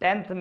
10th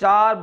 4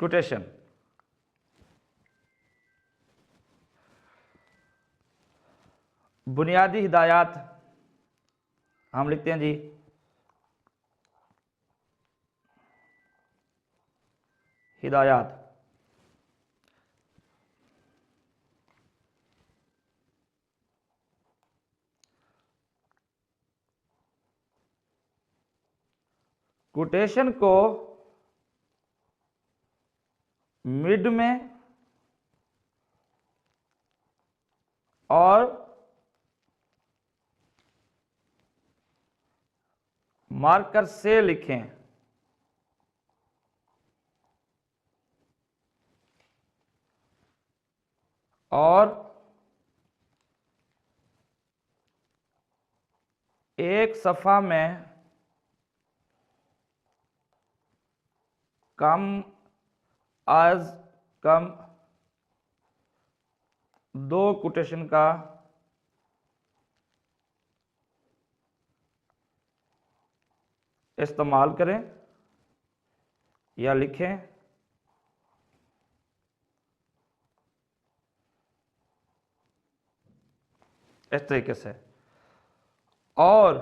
quotation. बुनियादी हिदायत हम लिखते हैं जी हिदायत। कोटेशन को मिड में और मार्कर से लिखें। और एक सफ़ा में कम अज कम 2 कोटेशन का इस्तेमाल करें या लिखें। इस तरीके से। और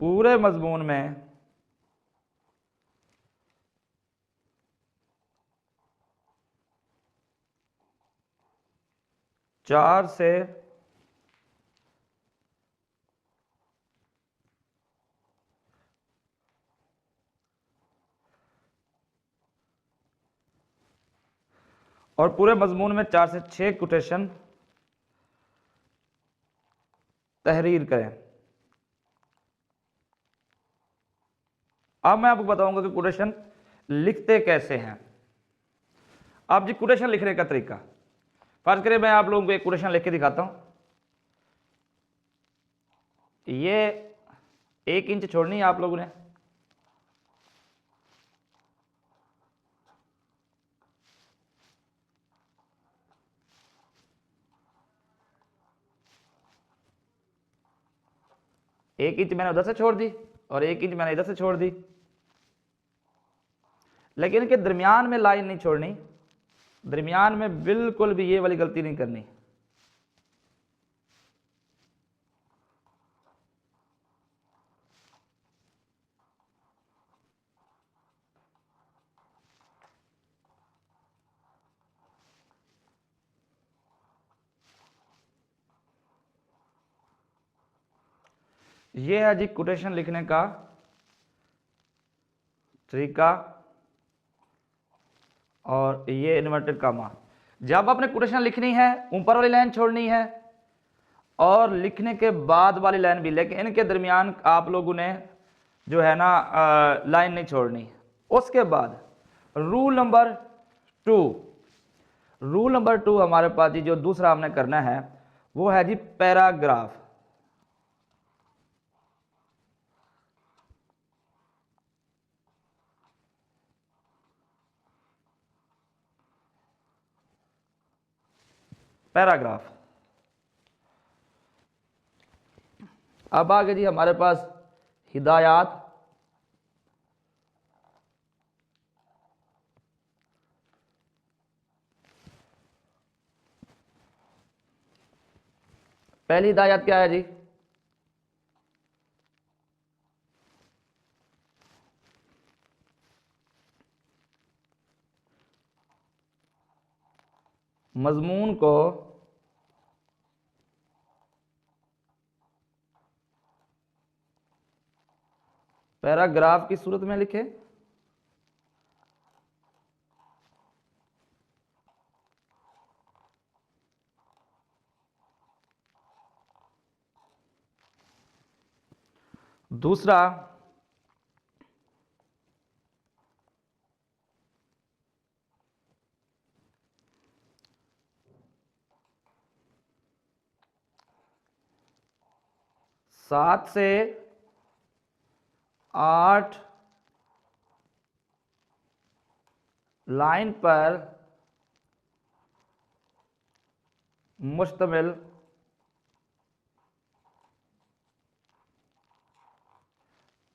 पूरे मजमून में चार से और पूरे मजमून में 4 से 6 कोटेशन तहरीर करें। अब मैं आपको बताऊंगा कि कोटेशन लिखते कैसे हैं। अब जी कोटेशन लिखने का तरीका, फर्ज करें मैं आप लोगों को एक कोटेशन लिख के दिखाता हूं। ये 1 इंच छोड़नी है आप लोगों ने। एक इंच मैंने उधर से छोड़ दी और 1 इंच मैंने इधर से छोड़ दी, लेकिन इनके दरमियान में लाइन नहीं छोड़नी। दरमियान में बिल्कुल भी ये वाली गलती नहीं करनी। ये है जी कोटेशन लिखने का तरीका। और ये इन्वर्टेड कामा। जब आपने कोटेशन लिखनी है ऊपर वाली लाइन छोड़नी है और लिखने के बाद वाली लाइन भी, लेकिन इनके दरमियान आप लोगों ने जो है ना लाइन नहीं छोड़नी। उसके बाद रूल नंबर 2 हमारे पास जी जो दूसरा हमने करना है वो है जी पैराग्राफ। पैराग्राफ। अब आगे जी हमारे पास हिदायत। पहली हिदायत क्या है जी? मजमून को पैराग्राफ की सूरत में लिखें। दूसरा, सात से 8 लाइन पर मुश्तमिल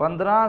15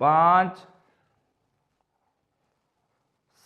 5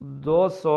200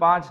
5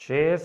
6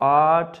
8